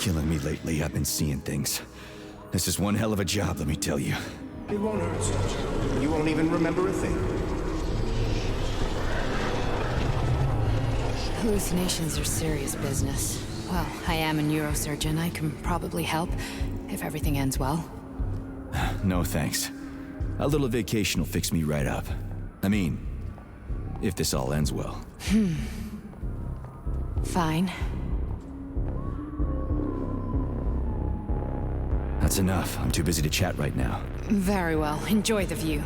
killing me lately. I've been seeing things. This is one hell of a job, let me tell you. It won't hurt, Sergeant. You won't even remember a thing. Hallucinations are serious business. Well, I am a neurosurgeon. I can probably help, if everything ends well. No thanks. A little vacation will fix me right up. I mean, if this all ends well. Fine. That's enough. I'm too busy to chat right now. Very well. Enjoy the view.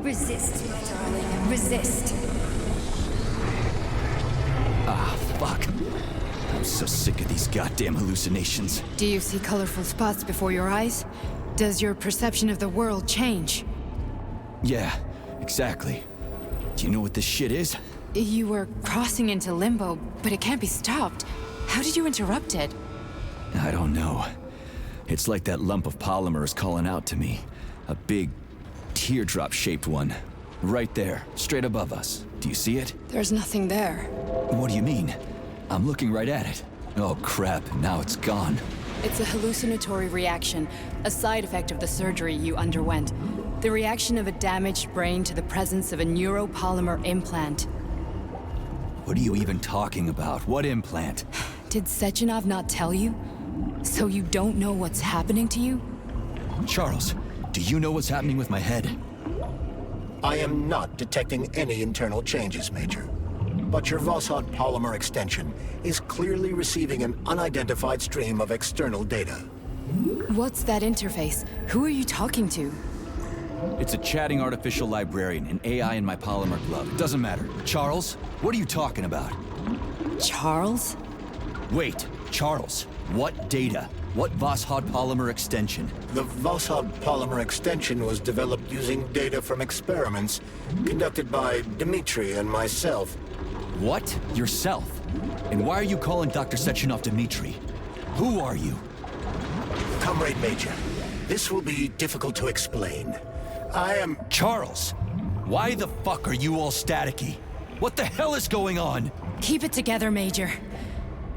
Resist, my darling. Resist. Ah, fuck. I'm so sick of these goddamn hallucinations. Do you see colorful spots before your eyes? Does your perception of the world change? Yeah, exactly. Do you know what this shit is? You were crossing into limbo, but it can't be stopped. How did you interrupt it? I don't know. It's like that lump of polymer is calling out to me. A big, teardrop-shaped one. Right there, straight above us. Do you see it? There's nothing there. What do you mean? I'm looking right at it. Oh crap, now it's gone. It's a hallucinatory reaction, a side effect of the surgery you underwent. The reaction of a damaged brain to the presence of a neuropolymer implant. What are you even talking about? What implant? Did Sechenov not tell you? So you don't know what's happening to you? Charles, do you know what's happening with my head? I am not detecting any internal changes, Major. But your Voshod polymer extension is clearly receiving an unidentified stream of external data. What's that interface? Who are you talking to? It's a chatting artificial librarian, an AI in my polymer glove. Doesn't matter. Charles, what are you talking about? Charles? Wait, Charles, what data? What Voskhod polymer extension? The Voskhod polymer extension was developed using data from experiments conducted by Dmitri and myself. What? Yourself? And why are you calling Dr. Sechenov Dmitri? Who are you? Comrade Major, this will be difficult to explain. I am... Charles! Why the fuck are you all staticky? What the hell is going on? Keep it together, Major.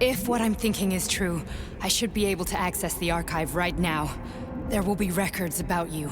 If what I'm thinking is true, I should be able to access the archive right now. There will be records about you.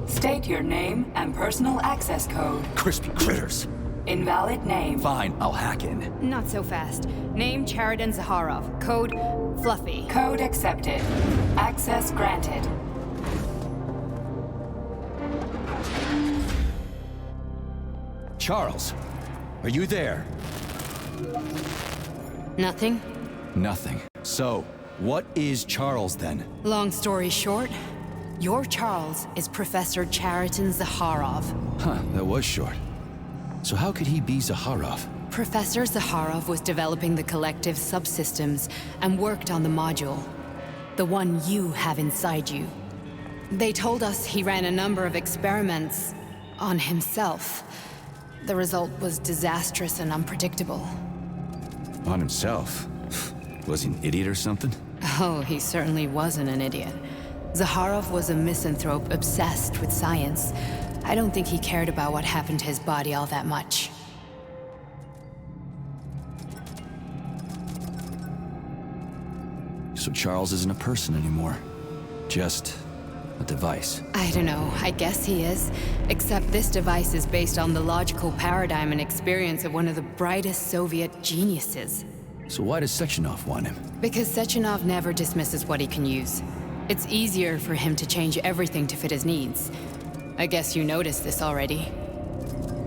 State your name and personal access code. Crispy critters. Invalid name. Fine, I'll hack in. Not so fast. Name Cheriton Zaharov. Code Fluffy. Code accepted. Access granted. Charles, are you there? Nothing? Nothing. So, what is Charles then? Long story short, your Charles is Professor Cheriton Zaharov. Huh, that was short. So how could he be Zaharov? Professor Zaharov was developing the collective subsystems and worked on the module. The one you have inside you. They told us he ran a number of experiments on himself. The result was disastrous and unpredictable. On himself? Was he an idiot or something? Oh, he certainly wasn't an idiot. Zaharov was a misanthrope obsessed with science. I don't think he cared about what happened to his body all that much. So Charles isn't a person anymore. Just a device. I don't know, I guess he is. Except this device is based on the logical paradigm and experience of one of the brightest Soviet geniuses. So why does Sechenov want him? Because Sechenov never dismisses what he can use. It's easier for him to change everything to fit his needs. I guess you noticed this already.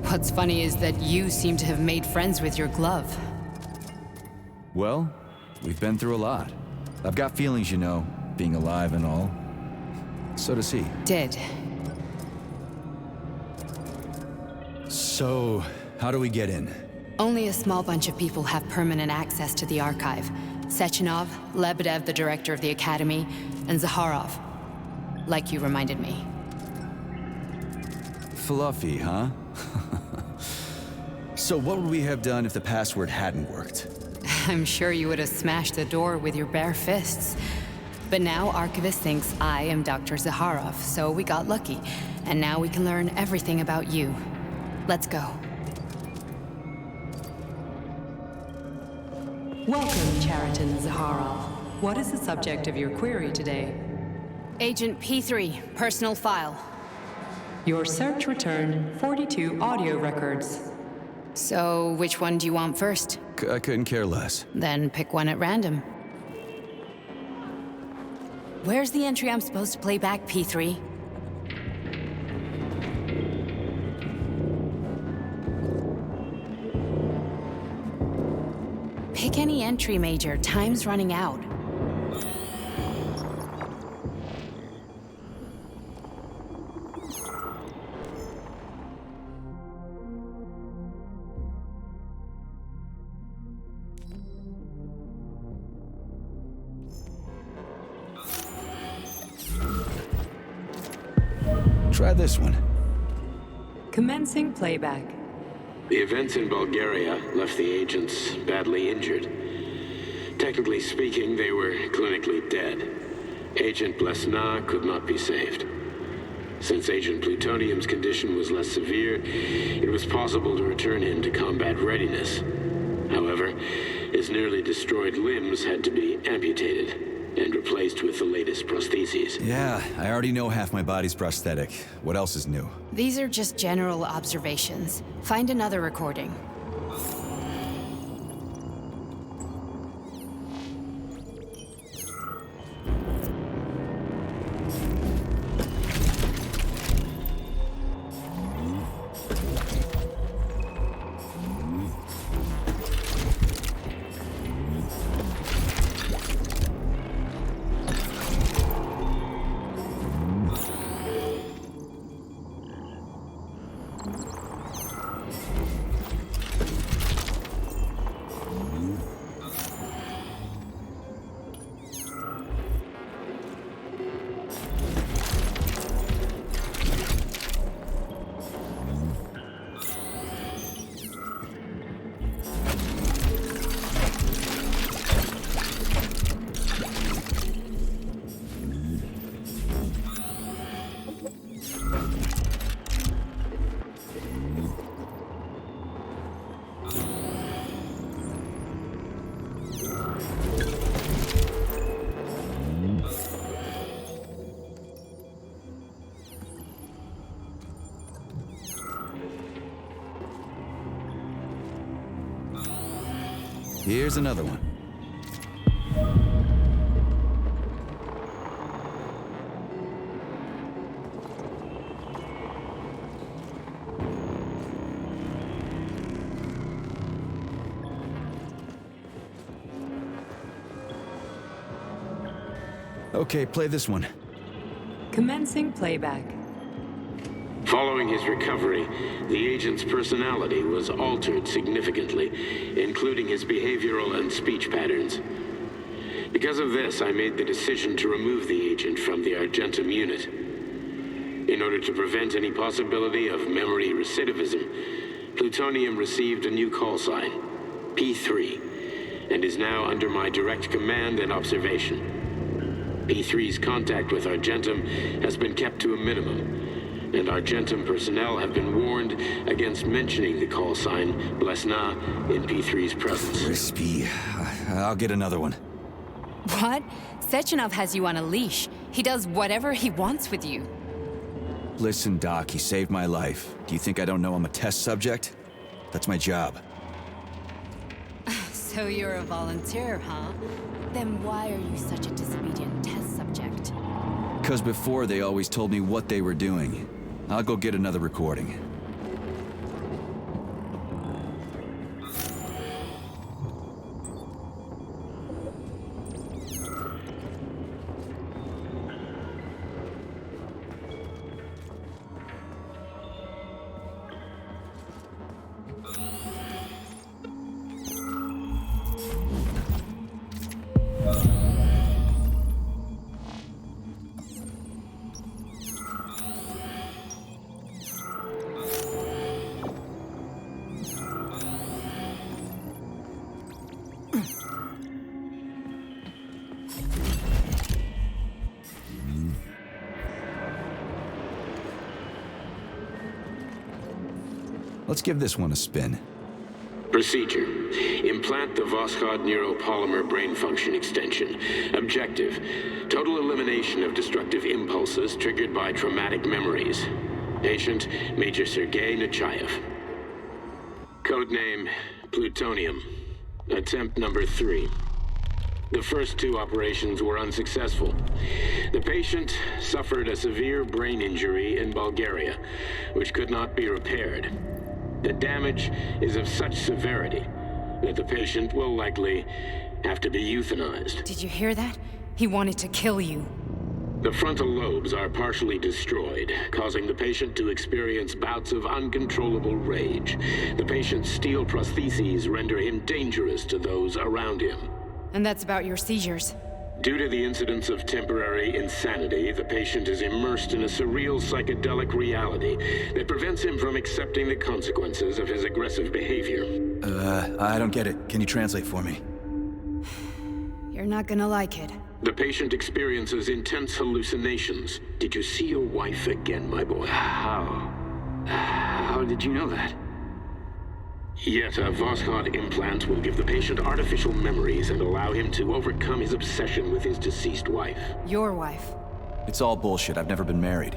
What's funny is that you seem to have made friends with your glove. Well, we've been through a lot. I've got feelings, you know, being alive and all. So does he. Did. So, how do we get in? Only a small bunch of people have permanent access to the archive. Sechenov, Lebedev, the director of the Academy, and Zaharov. Like you reminded me. Fluffy, huh? So what would we have done if the password hadn't worked? I'm sure you would have smashed the door with your bare fists. But now Archivist thinks I am Dr. Zaharov, so we got lucky. And now we can learn everything about you. Let's go. Welcome, Cheriton Zaharov. What is the subject of your query today? Agent P3, personal file. Your search returned 42 audio records. So, which one do you want first? I couldn't care less. Then pick one at random. Where's the entry I'm supposed to play back, P3? Pick any entry, Major. Time's running out. Try this one. Commencing playback. The events in Bulgaria left the agents badly injured. Technically speaking, they were clinically dead. Agent Blesna could not be saved. Since Agent Plutonium's condition was less severe, it was possible to return him to combat readiness. However, his nearly destroyed limbs had to be amputated and replaced with the latest prostheses. Yeah, I already know half my body's prosthetic. What else is new? These are just general observations. Find another recording. Here's another one. Okay, play this one. Commencing playback. Following his recovery, the agent's personality was altered significantly, including his behavioral and speech patterns. Because of this, I made the decision to remove the agent from the Argentum unit. In order to prevent any possibility of memory recidivism, Plutonium received a new call sign, P3, and is now under my direct command and observation. P3's contact with Argentum has been kept to a minimum, and Argentum personnel have been warned against mentioning the call sign Blesna in P3's presence. Crispy. I'll get another one. What? Sechenov has you on a leash. He does whatever he wants with you. Listen, Doc, he saved my life. Do you think I don't know I'm a test subject? That's my job. So you're a volunteer, huh? Then why are you such a disobedient test subject? 'Cause before they always told me what they were doing. I'll go get another recording. Let's give this one a spin. Procedure. Implant the Voskhod neuropolymer brain function extension. Objective. Total elimination of destructive impulses triggered by traumatic memories. Patient, Major Sergei Nechayev. Codename, Plutonium. Attempt number 3. The first 2 operations were unsuccessful. The patient suffered a severe brain injury in Bulgaria, which could not be repaired. The damage is of such severity that the patient will likely have to be euthanized. Did you hear that? He wanted to kill you. The frontal lobes are partially destroyed, causing the patient to experience bouts of uncontrollable rage. The patient's steel prostheses render him dangerous to those around him. And that's about your seizures. Due to the incidence of temporary insanity, the patient is immersed in a surreal psychedelic reality that prevents him from accepting the consequences of his aggressive behavior. I don't get it. Can you translate for me? You're not gonna like it. The patient experiences intense hallucinations. Did you see your wife again, my boy? How did you know that? Yet a Voskhod implant will give the patient artificial memories and allow him to overcome his obsession with his deceased wife. Your wife. It's all bullshit. I've never been married.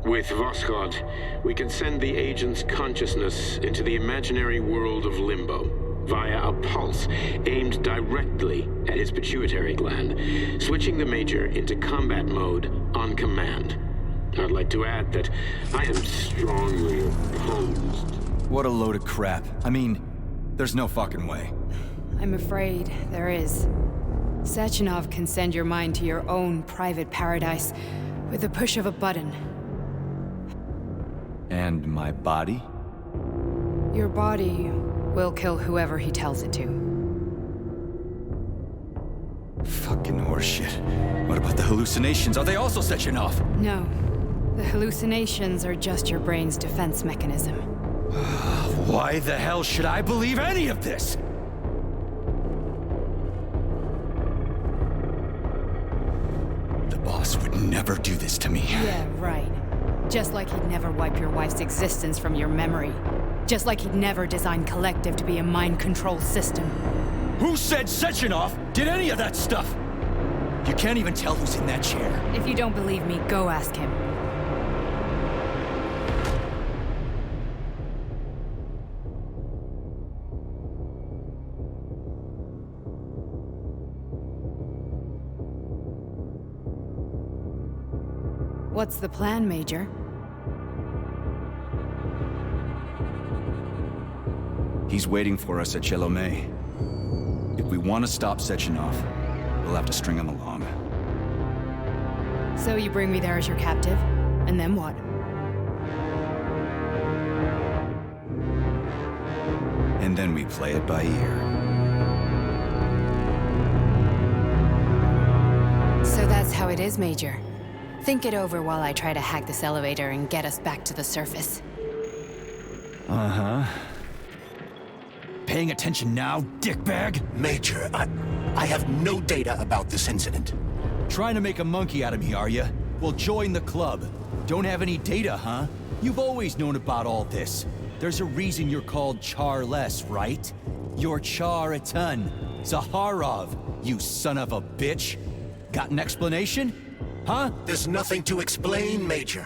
With Voskhod, we can send the agent's consciousness into the imaginary world of limbo via a pulse aimed directly at his pituitary gland, switching the Major into combat mode on command. I'd like to add that I am strongly opposed. What a load of crap. I mean, there's no fucking way. I'm afraid there is. Sechenov can send your mind to your own private paradise with the push of a button. And my body? Your body will kill whoever he tells it to. Fucking horseshit. What about the hallucinations? Are they also Sechenov? No. The hallucinations are just your brain's defense mechanism. Why the hell should I believe any of this? The boss would never do this to me. Yeah, right. Just like he'd never wipe your wife's existence from your memory. Just like he'd never design Collective to be a mind control system. Who said Sechenov did any of that stuff? You can't even tell who's in that chair. If you don't believe me, go ask him. What's the plan, Major? He's waiting for us at Chelomey. If we want to stop Sechenov, we'll have to string him along. So you bring me there as your captive, and then what? And then we play it by ear. So that's how it is, Major. Think it over while I try to hack this elevator and get us back to the surface. Uh-huh. Paying attention now, dickbag? Major, I have no data about this incident. Trying to make a monkey out of me, are you? Well, join the club. Don't have any data, huh? You've always known about all this. There's a reason you're called Charless, right? You're Char-a-ton. Zaharov, you son of a bitch. Got an explanation? Huh? There's nothing to explain, Major.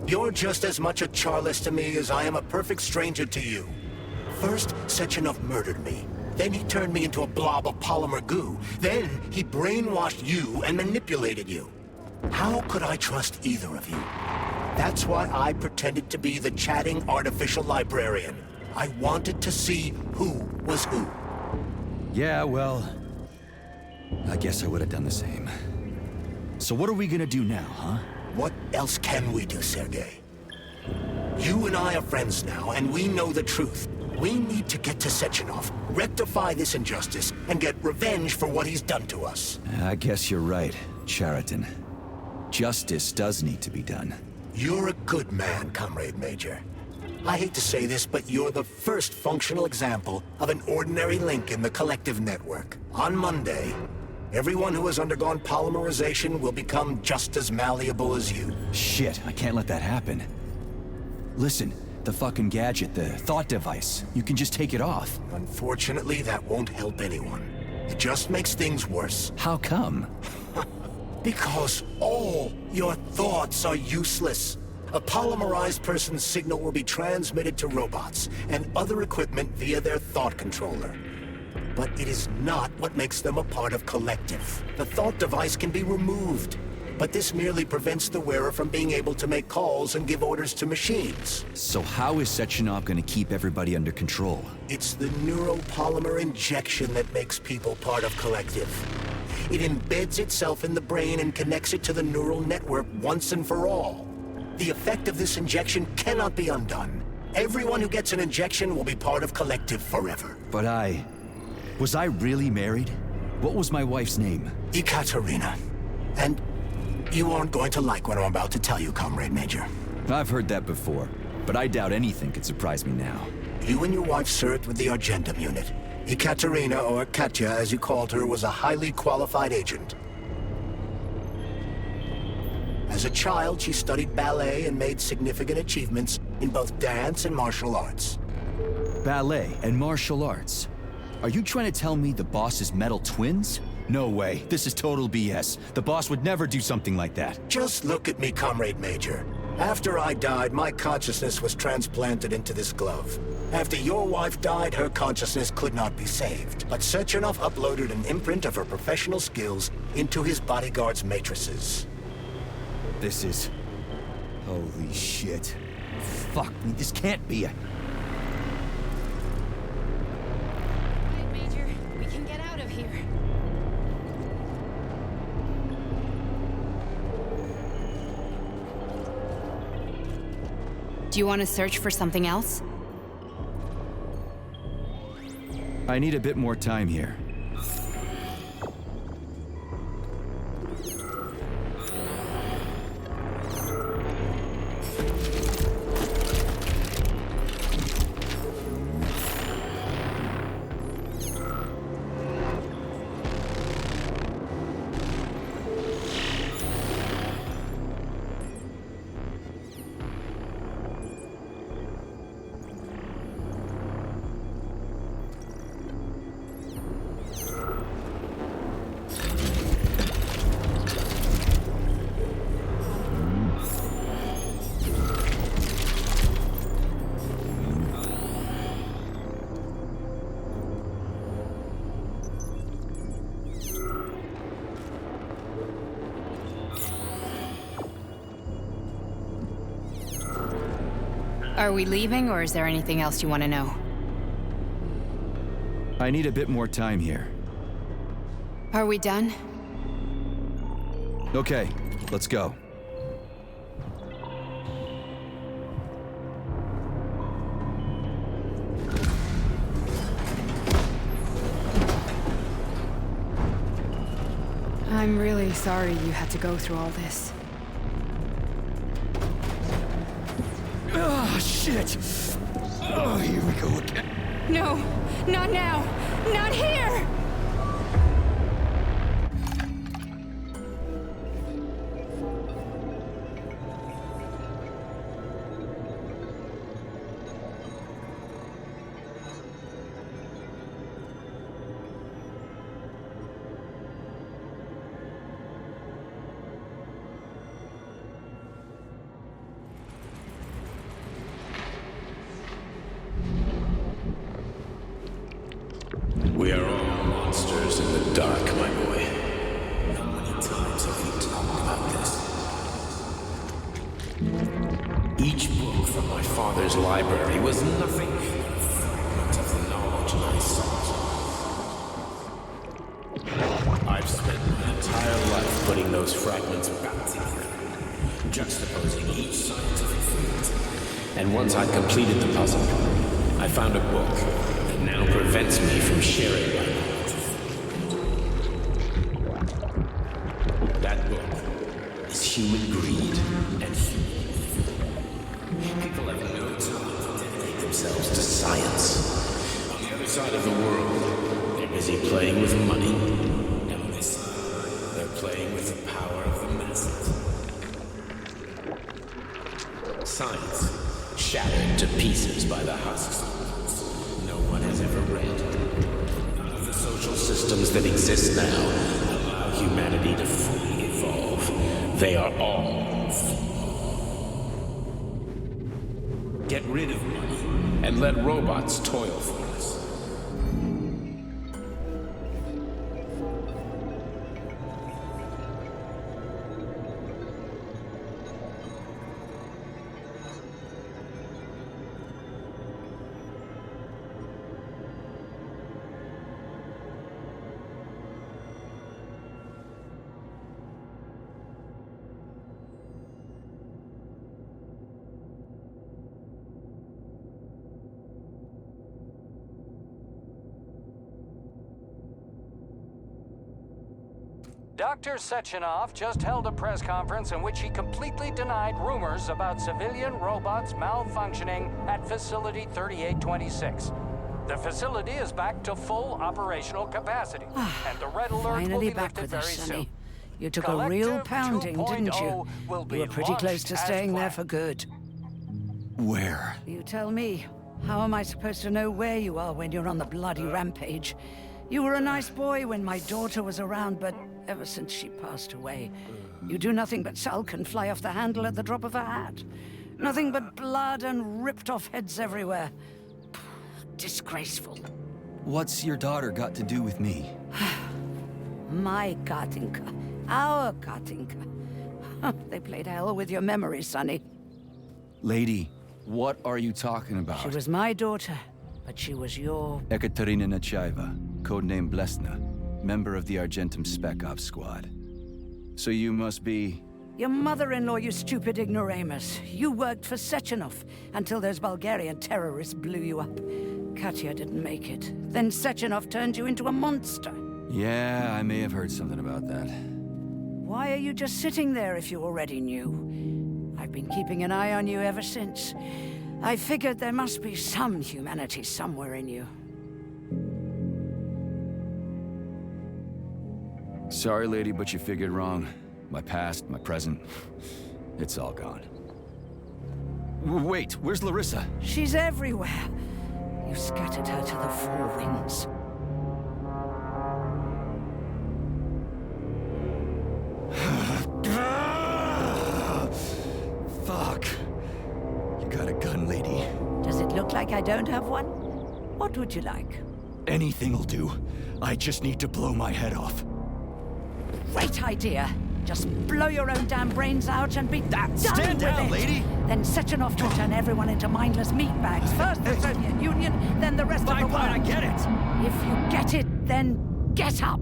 You're just as much a Charless to me as I am a perfect stranger to you. First, Sechenov murdered me. Then he turned me into a blob of polymer goo. Then he brainwashed you and manipulated you. How could I trust either of you? That's why I pretended to be the chatting artificial librarian. I wanted to see who was who. Yeah, well... I guess I would have done the same. So what are we gonna do now, huh? What else can we do, Sergei? You and I are friends now, and we know the truth. We need to get to Sechenov, rectify this injustice, and get revenge for what he's done to us. I guess you're right, Chariton. Justice does need to be done. You're a good man, Comrade Major. I hate to say this, but you're the first functional example of an ordinary link in the collective network. On Monday, everyone who has undergone polymerization will become just as malleable as you. Shit, I can't let that happen. Listen, the fucking gadget, the thought device, you can just take it off. Unfortunately, that won't help anyone. It just makes things worse. How come? Because all your thoughts are useless. A polymerized person's signal will be transmitted to robots and other equipment via their thought controller. But it is not what makes them a part of collective. The thought device can be removed, but this merely prevents the wearer from being able to make calls and give orders to machines. So how is Sechenov gonna keep everybody under control? It's the neuropolymer injection that makes people part of collective. It embeds itself in the brain and connects it to the neural network once and for all. The effect of this injection cannot be undone. Everyone who gets an injection will be part of collective forever. But was I really married? What was my wife's name? Ekaterina. And you aren't going to like what I'm about to tell you, Comrade Major. I've heard that before, but I doubt anything could surprise me now. You and your wife served with the Argentum unit. Ekaterina, or Katya as you called her, was a highly qualified agent. As a child, she studied ballet and made significant achievements in both dance and martial arts. Ballet and martial arts? Are you trying to tell me the boss is metal twins? No way. This is total BS. The boss would never do something like that. Just look at me, Comrade Major. After I died, my consciousness was transplanted into this glove. After your wife died, her consciousness could not be saved. But Sechenov uploaded an imprint of her professional skills into his bodyguard's matrices. This is... Holy shit. Fuck me, this can't be a... Right, Major. We can get out of here. Do you want to search for something else? I need a bit more time here. Are we leaving, or is there anything else you want to know? I need a bit more time here. Are we done? Okay, let's go. I'm really sorry you had to go through all this. Oh, shit! Oh, here we go again. No! Not now! Not here! We are all monsters in the dark, my boy. How many times have we talked about this? Each book from my father's library was nothing but a fragment of the knowledge I sought. I've spent my entire life putting those fragments back together, juxtaposing each scientific field. And once I'd completed the puzzle, I found a book that now prevents me from sharing my knowledge. That book is human greed and human. People have no time to dedicate themselves to science. On the other side of the world, they're busy playing with money. And on this side, they're playing with the power of the masses. Science shattered to pieces by the husks no one has ever read. None of the social systems that exist now allow humanity to fully evolve. They are all flawed. Get rid of money and let robots toil for us. Dr. Sechenov just held a press conference in which he completely denied rumors about civilian robots malfunctioning at Facility 3826. The facility is back to full operational capacity, and the red alert will Finally be back lifted with very us, soon. Sonny. You took a real pounding, didn't you? You were pretty close to staying there for good. Where? You tell me. How am I supposed to know where you are when you're on the bloody rampage? You were a nice boy when my daughter was around, but ever since she passed away, you do nothing but sulk and fly off the handle at the drop of a hat. Nothing but blood and ripped off heads everywhere. Disgraceful. What's your daughter got to do with me? My Katinka. Our Katinka. They played hell with your memory, Sonny. Lady, what are you talking about? She was my daughter, but she was your... Ekaterina Nechaeva, codename Blesna, member of the Argentum Spec Ops squad. So you must be... Your mother-in-law, you stupid ignoramus. You worked for Sechenov until those Bulgarian terrorists blew you up. Katya didn't make it. Then Sechenov turned you into a monster. Yeah, I may have heard something about that. Why are you just sitting there if you already knew? I've been keeping an eye on you ever since. I figured there must be some humanity somewhere in you. Sorry, lady, but you figured wrong. My past, my present, it's all gone. Wait, where's Larissa? She's everywhere. You scattered her to the four winds. Fuck. You got a gun, lady. Does it look like I don't have one? What would you like? Anything'll do. I just need to blow my head off. Great idea. Just blow your own damn brains out and be done Stand with down, it. lady! Then Sechenov will turn everyone into mindless meatbags. First the Soviet Union, then the rest of the world. Fine, I get it! If you get it, then get up.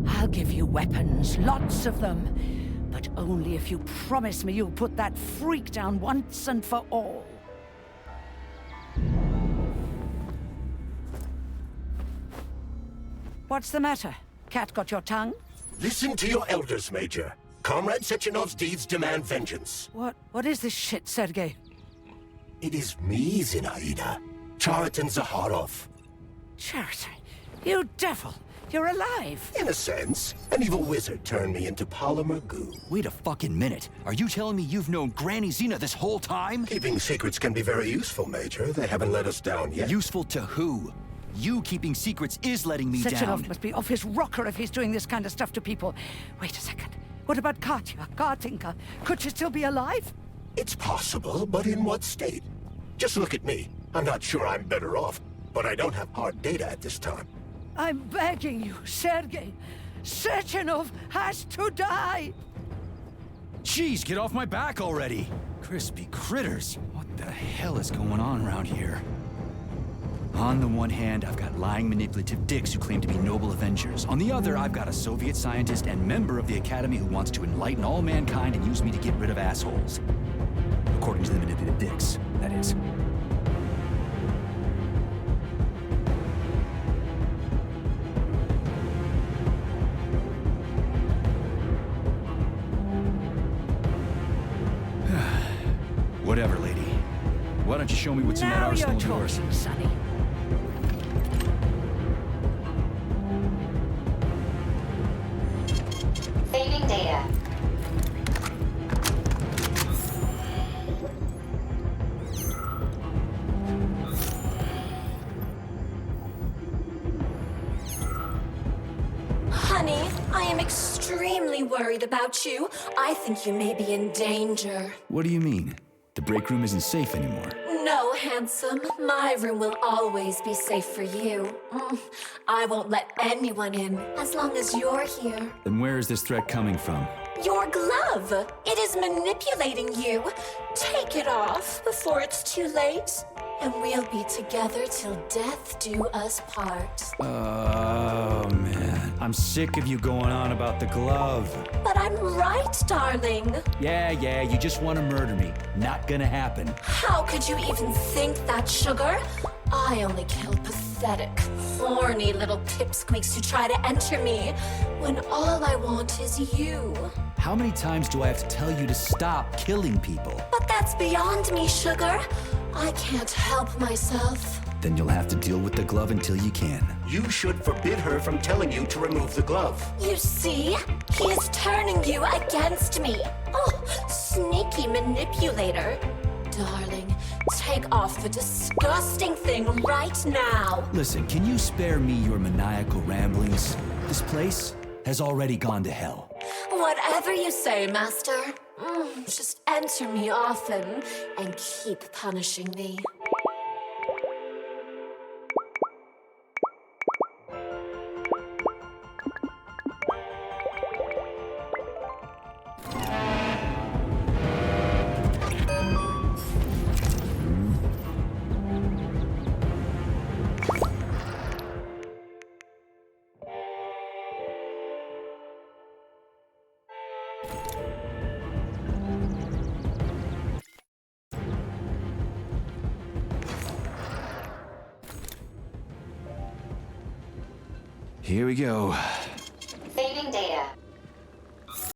I'll give you weapons, lots of them. But only if you promise me you'll put that freak down once and for all. What's the matter? Cat got your tongue? Listen to your elders, Major. Comrade Sechenov's deeds demand vengeance. What is this shit, Sergei? It is me, Zinaida. Chariton Zaharov. Chariton, you devil! You're alive! In a sense, an evil wizard turned me into polymer goo. Wait a fucking minute. Are you telling me you've known Granny Xena this whole time? Keeping secrets can be very useful, Major. They haven't let us down yet. Useful to who? You keeping secrets is letting me Sechenov down. must be off his rocker if he's doing this kind of stuff to people. Wait a second. What about Katya, Kartinka? Could she still be alive? It's possible, but in what state? Just look at me. I'm not sure I'm better off, but I don't have hard data at this time. I'm begging you, Sergei. Sechenov has to die! Jeez, get off my back already! Crispy critters. What the hell is going on around here? On the one hand, I've got lying, manipulative dicks who claim to be noble avengers. On the other, I've got a Soviet scientist and member of the Academy who wants to enlighten all mankind and use me to get rid of assholes. According to the manipulative dicks, that is. Whatever, lady. Why don't you show me what's in that arsenal of yours? Now you're talking, Sonny. Saving data. Honey, I am extremely worried about you. I think you may be in danger. What do you mean? The break room isn't safe anymore. No, handsome. My room will always be safe for you. I won't let anyone in as long as you're here. Then where is this threat coming from? Your glove. It is manipulating you. Take it off before it's too late. And we'll be together till death do us part. Oh, man. I'm sick of you going on about the glove. But I'm right, darling. Yeah, you just want to murder me. Not gonna happen. How could you even think that, sugar? I only kill pathetic, horny little pipsqueaks who try to enter me, when all I want is you. How many times do I have to tell you to stop killing people? But that's beyond me, sugar. I can't help myself. Then you'll have to deal with the glove until you can. You should forbid her from telling you to remove the glove. You see? He is turning you against me. Oh, sneaky manipulator. Darling, take off the disgusting thing right now. Listen, can you spare me your maniacal ramblings? This place has already gone to hell. Whatever you say, Master. Just enter me often and keep punishing me. Here we go. Saving data.